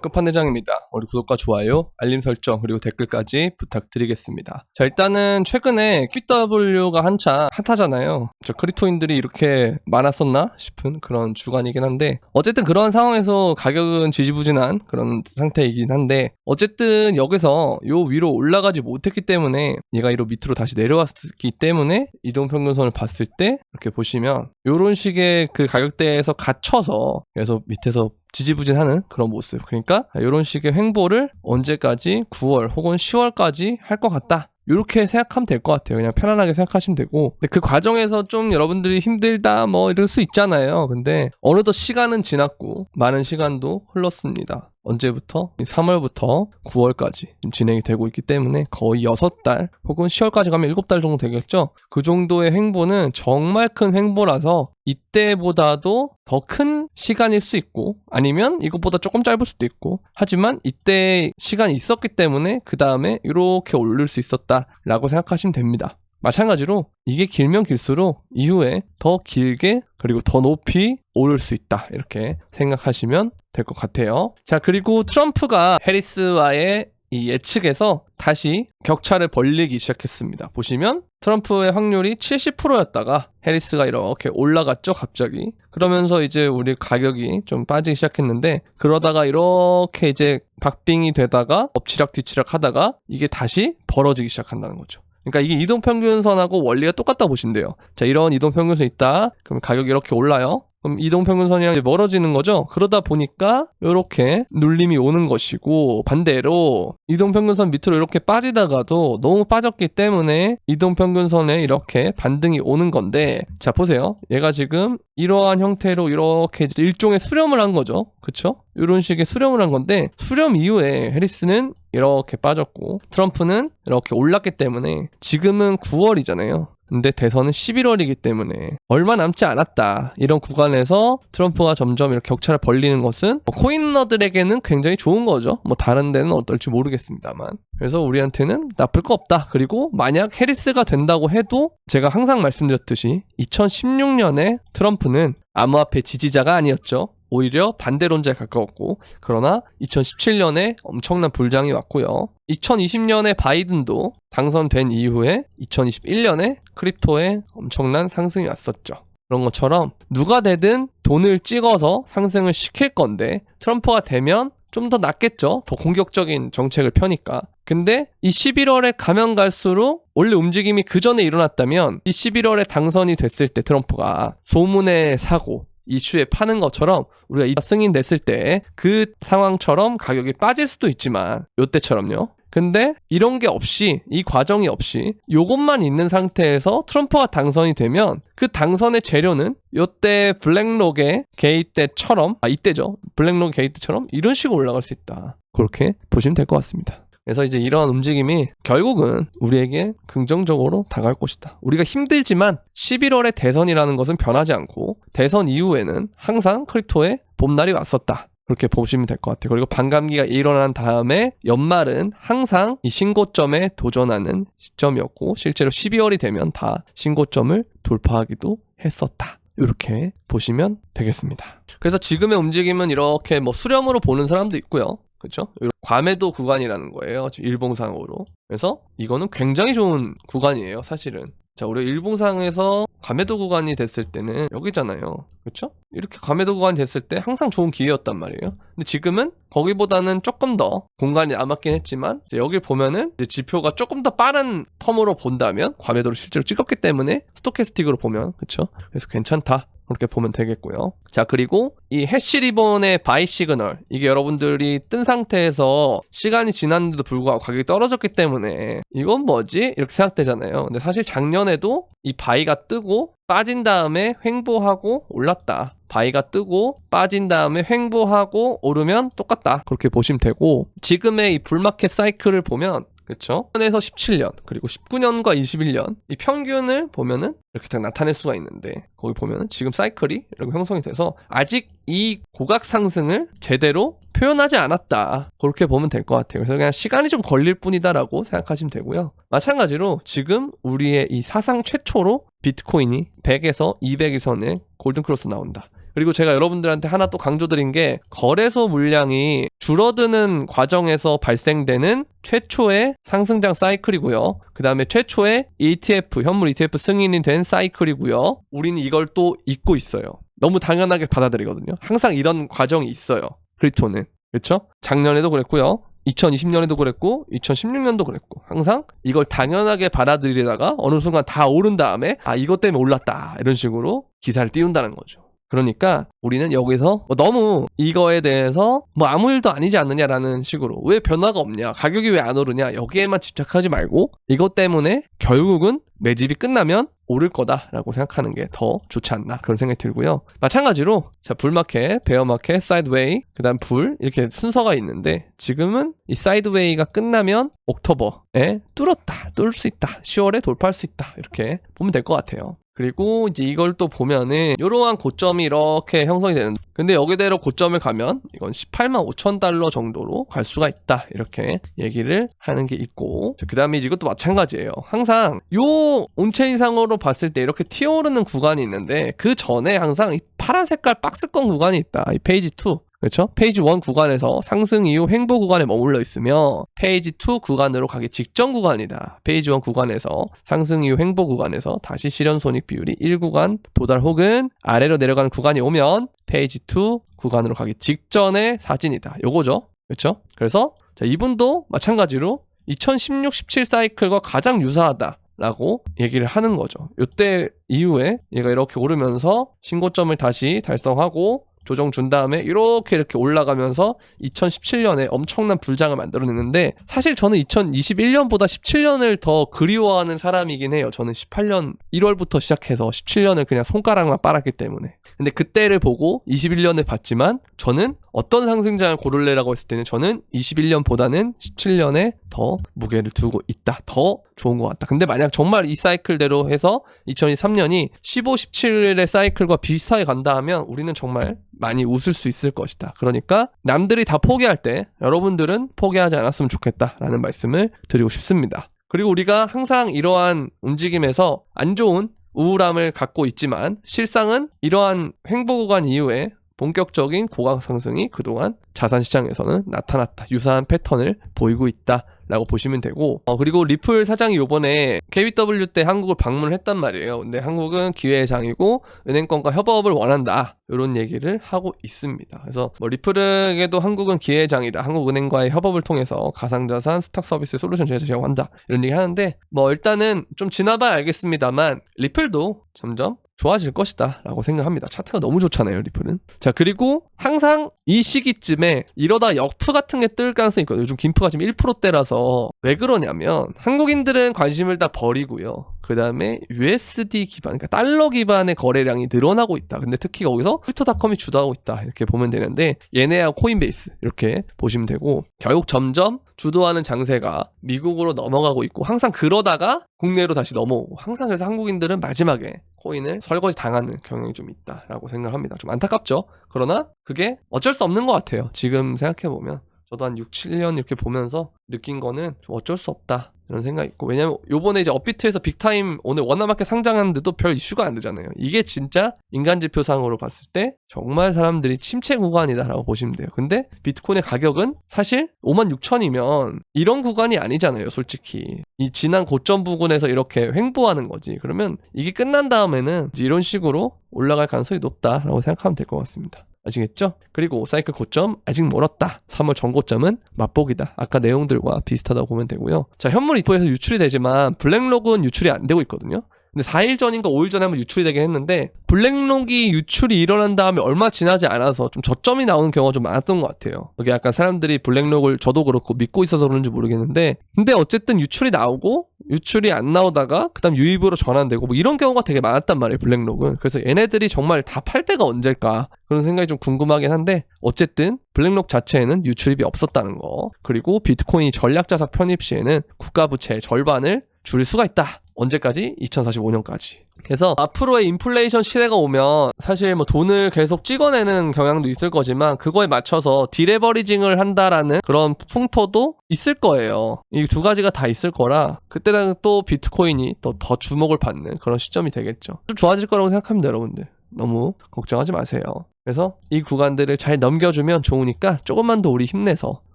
끝판대장입니다. 우리 구독과 좋아요, 알림 설정, 그리고 댓글까지 부탁드리겠습니다. 자, 일단은 최근에 QW가 한창 핫하잖아요. 크립토인들이 이렇게 많았었나 싶은 그런 주간이긴 한데, 어쨌든 그런 상황에서 가격은 지지부진한 그런 상태이긴 한데, 어쨌든 여기서 요 위로 올라가지 못했기 때문에 얘가 이로 밑으로 다시 내려왔기 때문에 이동평균선을 봤을 때 이렇게 보시면 요런 식의 그 가격대에서 갇혀서 그래서 밑에서 지지부진하는 그런 모습. 그러니까 이런 식의 횡보를 언제까지 9월 혹은 10월까지 할 것 같다. 이렇게 생각하면 될 것 같아요. 그냥 편안하게 생각하시면 되고. 근데 그 과정에서 좀 여러분들이 힘들다 뭐 이럴 수 있잖아요. 근데 어느덧 시간은 지났고 많은 시간도 흘렀습니다. 언제부터? 3월부터 9월까지 진행이 되고 있기 때문에 거의 6달 혹은 10월까지 가면 7달 정도 되겠죠? 그 정도의 횡보는 정말 큰 횡보라서 이때보다도 더 큰 시간일 수 있고 아니면 이것보다 조금 짧을 수도 있고 하지만 이때 시간이 있었기 때문에 그 다음에 이렇게 올릴 수 있었다라고 생각하시면 됩니다. 마찬가지로 이게 길면 길수록 이후에 더 길게 그리고 더 높이 오를 수 있다 이렇게 생각하시면 될 것 같아요. 자, 그리고 트럼프가 해리스와의 이 예측에서 다시 격차를 벌리기 시작했습니다. 보시면 트럼프의 확률이 70%였다가 해리스가 이렇게 올라갔죠, 갑자기. 그러면서 이제 우리 가격이 좀 빠지기 시작했는데 그러다가 이렇게 이제 박빙이 되다가 엎치락 뒤치락 하다가 이게 다시 벌어지기 시작한다는 거죠. 그러니까 이게 이동평균선하고 원리가 똑같다 보시면 돼요. 자, 이런 이동평균선 있다. 그럼 가격이 이렇게 올라요. 그럼 이동평균선이랑 이제 멀어지는 거죠. 그러다 보니까 이렇게 눌림이 오는 것이고 반대로 이동평균선 밑으로 이렇게 빠지다가도 너무 빠졌기 때문에 이동평균선에 이렇게 반등이 오는 건데 자, 보세요. 얘가 지금 이러한 형태로 이렇게 일종의 수렴을 한 거죠. 그쵸? 이런 식의 수렴을 한 건데 수렴 이후에 해리스는 이렇게 빠졌고 트럼프는 이렇게 올랐기 때문에 지금은 9월이잖아요. 근데 대선은 11월이기 때문에 얼마 남지 않았다. 이런 구간에서 트럼프가 점점 이렇게 격차를 벌리는 것은 코인러들에게는 굉장히 좋은 거죠. 뭐 다른 데는 어떨지 모르겠습니다만. 그래서 우리한테는 나쁠 거 없다. 그리고 만약 해리스가 된다고 해도 제가 항상 말씀드렸듯이 2016년에 트럼프는 암호화폐 지지자가 아니었죠. 오히려 반대론자에 가까웠고 그러나 2017년에 엄청난 불장이 왔고요. 2020년에 바이든도 당선된 이후에 2021년에 크립토에 엄청난 상승이 왔었죠. 그런 것처럼 누가 되든 돈을 찍어서 상승을 시킬 건데 트럼프가 되면 좀 더 낫겠죠. 더 공격적인 정책을 펴니까. 근데 이 11월에 가면 갈수록 원래 움직임이 그 전에 일어났다면 이 11월에 당선이 됐을 때 트럼프가 소문의 사고 이슈에 파는 것처럼 우리가 이 승인 냈을 때 그 상황처럼 가격이 빠질 수도 있지만 요때처럼요. 근데 이런 게 없이 이 과정이 없이 요것만 있는 상태에서 트럼프가 당선이 되면 그 당선의 재료는 요때 블랙록의 게이트 때처럼 이때죠. 블랙록 게이트 때처럼 이런 식으로 올라갈 수 있다. 그렇게 보시면 될 것 같습니다. 그래서 이제 이러한 움직임이 결국은 우리에게 긍정적으로 다가올 것이다. 우리가 힘들지만 11월에 대선이라는 것은 변하지 않고 대선 이후에는 항상 크립토에 봄날이 왔었다. 그렇게 보시면 될 것 같아요. 그리고 반감기가 일어난 다음에 연말은 항상 이 신고점에 도전하는 시점이었고 실제로 12월이 되면 다 신고점을 돌파하기도 했었다. 이렇게 보시면 되겠습니다. 그래서 지금의 움직임은 이렇게 뭐 수렴으로 보는 사람도 있고요. 그렇죠? 과매도 구간이라는 거예요. 일봉상으로. 그래서 이거는 굉장히 좋은 구간이에요. 사실은. 자, 우리 일봉상에서 과매도 구간이 됐을 때는 여기잖아요. 그렇죠? 이렇게 과매도 구간이 됐을 때 항상 좋은 기회였단 말이에요. 근데 지금은 거기보다는 조금 더 공간이 남았긴 했지만 이제 여기 보면은 이제 지표가 조금 더 빠른 텀으로 본다면 과매도를 실제로 찍었기 때문에 스토캐스틱으로 보면 그렇죠? 그래서 괜찮다. 그렇게 보면 되겠고요. 자, 그리고 이 해시 리본의 바이 시그널 이게 여러분들이 뜬 상태에서 시간이 지났는데도 불구하고 가격이 떨어졌기 때문에 이건 뭐지? 이렇게 생각되잖아요. 근데 사실 작년에도 이 바이가 뜨고 빠진 다음에 횡보하고 올랐다. 바이가 뜨고 빠진 다음에 횡보하고 오르면 똑같다. 그렇게 보시면 되고 지금의 이 불마켓 사이클을 보면 그쵸? 20년에서 17년 그리고 19년과 21년 이 평균을 보면은 이렇게 딱 나타낼 수가 있는데 거기 보면은 지금 사이클이 이렇게 형성이 돼서 아직 이 고각 상승을 제대로 표현하지 않았다. 그렇게 보면 될 것 같아요. 그래서 그냥 시간이 좀 걸릴 뿐이다라고 생각하시면 되고요. 마찬가지로 지금 우리의 이 사상 최초로 비트코인이 100에서 200일선에 골든크로스 나온다. 그리고 제가 여러분들한테 하나 또 강조드린 게 거래소 물량이 줄어드는 과정에서 발생되는 최초의 상승장 사이클이고요. 그 다음에 최초의 ETF, 현물 ETF 승인이 된 사이클이고요. 우리는 이걸 또 잊고 있어요. 너무 당연하게 받아들이거든요. 항상 이런 과정이 있어요. 크립토는. 그렇죠? 작년에도 그랬고요. 2020년에도 그랬고 2016년도 그랬고 항상 이걸 당연하게 받아들이다가 어느 순간 다 오른 다음에 이것 때문에 올랐다 이런 식으로 기사를 띄운다는 거죠. 그러니까 우리는 여기서 너무 이거에 대해서 아무 일도 아니지 않느냐라는 식으로 왜 변화가 없냐, 가격이 왜 안 오르냐 여기에만 집착하지 말고 이것 때문에 결국은 매집이 끝나면 오를 거다라고 생각하는 게 더 좋지 않나 그런 생각이 들고요. 마찬가지로 자 불마켓, 베어마켓, 사이드웨이, 그 다음 불 이렇게 순서가 있는데 지금은 이 사이드웨이가 끝나면 옥토버에 뚫을 수 있다, 10월에 돌파할 수 있다 이렇게 보면 될 것 같아요. 그리고 이제 이걸 또 보면은 이러한 고점이 이렇게 형성이 되는, 근데 여기대로 고점을 가면 이건 18만 5천 달러 정도로 갈 수가 있다 이렇게 얘기를 하는 게 있고, 그 다음에 이것도 마찬가지예요. 항상 요 온체인상으로 봤을 때 이렇게 튀어오르는 구간이 있는데 그 전에 항상 이 파란 색깔 박스권 구간이 있다. 이 페이지 2, 그렇죠? 페이지 1 구간에서 상승 이후 횡보 구간에 머물러 있으며 페이지 2 구간으로 가기 직전 구간이다. 페이지 1 구간에서 상승 이후 횡보 구간에서 다시 실현손익 비율이 1구간 도달 혹은 아래로 내려가는 구간이 오면 페이지 2 구간으로 가기 직전의 사진이다. 요거죠. 그렇죠? 그래서 자, 이분도 마찬가지로 2016-17 사이클과 가장 유사하다 라고 얘기를 하는 거죠. 요때 이후에 얘가 이렇게 오르면서 신고점을 다시 달성하고 조정 준 다음에 이렇게 올라가면서 2017년에 엄청난 불장을 만들어냈는데, 사실 저는 2021년보다 17년을 더 그리워하는 사람이긴 해요. 저는 18년 1월부터 시작해서 17년을 그냥 손가락만 빨았기 때문에. 근데 그때를 보고 21년을 봤지만 저는 어떤 상승장을 고를래라고 했을 때는 저는 21년보다는 17년에 더 무게를 두고 있다. 더 좋은 것 같다. 근데 만약 정말 이 사이클대로 해서 2023년이 15, 17의 사이클과 비슷하게 간다 하면 우리는 정말 많이 웃을 수 있을 것이다. 그러니까 남들이 다 포기할 때 여러분들은 포기하지 않았으면 좋겠다라는 말씀을 드리고 싶습니다. 그리고 우리가 항상 이러한 움직임에서 안 좋은 우울함을 갖고 있지만 실상은 이러한 횡보 구간 이후에 본격적인 고강 상승이 그동안 자산시장에서는 나타났다. 유사한 패턴을 보이고 있다라고 보시면 되고, 그리고 리플 사장이 요번에 KBW 때 한국을 방문을 했단 말이에요. 근데 한국은 기회의 장이고 은행권과 협업을 원한다. 이런 얘기를 하고 있습니다. 그래서 리플에게도 한국은 기회의 장이다. 한국은행과의 협업을 통해서 가상자산 스탁 서비스 솔루션 제공한다. 이런 얘기 하는데 일단은 좀 지나봐야 알겠습니다만 리플도 점점 좋아질 것이다 라고 생각합니다. 차트가 너무 좋잖아요, 리플은. 자, 그리고 항상 이 시기쯤에 이러다 역프 같은 게 뜰 가능성이 있거든요. 요즘 김프가 지금 1%대라서 왜 그러냐면 한국인들은 관심을 다 버리고요. 그 다음에 USD 기반, 그러니까 달러 기반의 거래량이 늘어나고 있다. 근데 특히 거기서 크립토닷컴이 주도하고 있다. 이렇게 보면 되는데 얘네하고 코인베이스 이렇게 보시면 되고, 결국 점점 주도하는 장세가 미국으로 넘어가고 있고 항상 그러다가 국내로 다시 넘어오고, 항상 그래서 한국인들은 마지막에 코인을 설거지 당하는 경향이 좀 있다라고 생각합니다. 좀 안타깝죠. 그러나 그게 어쩔 수 없는 것 같아요. 지금 생각해보면 저도 한 6, 7년 이렇게 보면서 느낀 거는 좀 어쩔 수 없다 이런 생각이 있고, 왜냐면 요번에 이제 업비트에서 빅타임 오늘 원화마켓 상장하는데도 별 이슈가 안 되잖아요. 이게 진짜 인간지표상으로 봤을 때 정말 사람들이 침체 구간이다라고 보시면 돼요. 근데 비트코인의 가격은 사실 56,000이면 이런 구간이 아니잖아요. 솔직히 이 지난 고점 부근에서 이렇게 횡보하는 거지. 그러면 이게 끝난 다음에는 이제 이런 식으로 올라갈 가능성이 높다라고 생각하면 될 것 같습니다. 아시겠죠? 그리고 사이클 고점 아직 멀었다. 3월 전고점은 맛보기다. 아까 내용들과 비슷하다고 보면 되고요. 자, 현물 이포에서 유출이 되지만 블랙록은 유출이 안 되고 있거든요. 근데 4일 전인가 5일 전에 한번 유출이 되긴 했는데 블랙록이 유출이 일어난 다음에 얼마 지나지 않아서 좀 저점이 나오는 경우가 좀 많았던 것 같아요. 이게 약간 사람들이 블랙록을 저도 그렇고 믿고 있어서 그런지 모르겠는데, 근데 어쨌든 유출이 나오고 유출이 안 나오다가 그다음 유입으로 전환되고 이런 경우가 되게 많았단 말이에요, 블랙록은. 그래서 얘네들이 정말 다 팔 때가 언제일까 그런 생각이 좀 궁금하긴 한데, 어쨌든 블랙록 자체에는 유출입이 없었다는 거, 그리고 비트코인이 전략자산 편입 시에는 국가부채의 절반을 줄일 수가 있다. 언제까지? 2045년까지. 그래서 앞으로의 인플레이션 시대가 오면 사실 돈을 계속 찍어내는 경향도 있을 거지만 그거에 맞춰서 디레버리징을 한다라는 그런 풍토도 있을 거예요. 이 두 가지가 다 있을 거라 그때는 또 비트코인이 더 주목을 받는 그런 시점이 되겠죠. 좀 좋아질 거라고 생각합니다, 여러분들. 너무 걱정하지 마세요. 그래서 이 구간들을 잘 넘겨주면 좋으니까 조금만 더 우리 힘내서,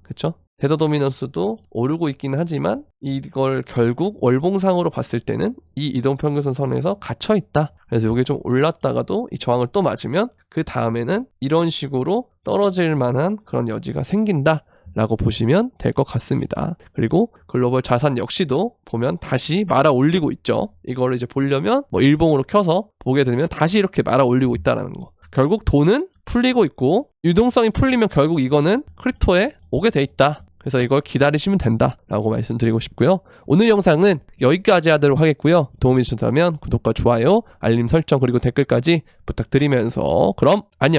그쵸? 테더 도미넌스도 오르고 있긴 하지만 이걸 결국 월봉상으로 봤을 때는 이 이동평균선 선에서 갇혀있다. 그래서 이게 좀 올랐다가도 이 저항을 또 맞으면 그 다음에는 이런 식으로 떨어질 만한 그런 여지가 생긴다 라고 보시면 될 것 같습니다. 그리고 글로벌 자산 역시도 보면 다시 말아 올리고 있죠. 이거를 이제 보려면 뭐 일봉으로 켜서 보게 되면 다시 이렇게 말아 올리고 있다라는 거. 결국 돈은 풀리고 있고 유동성이 풀리면 결국 이거는 크립토에 오게 돼 있다. 그래서 이걸 기다리시면 된다라고 말씀드리고 싶고요. 오늘 영상은 여기까지 하도록 하겠고요. 도움이 되셨다면 구독과 좋아요, 알림 설정 그리고 댓글까지 부탁드리면서 그럼 안녕!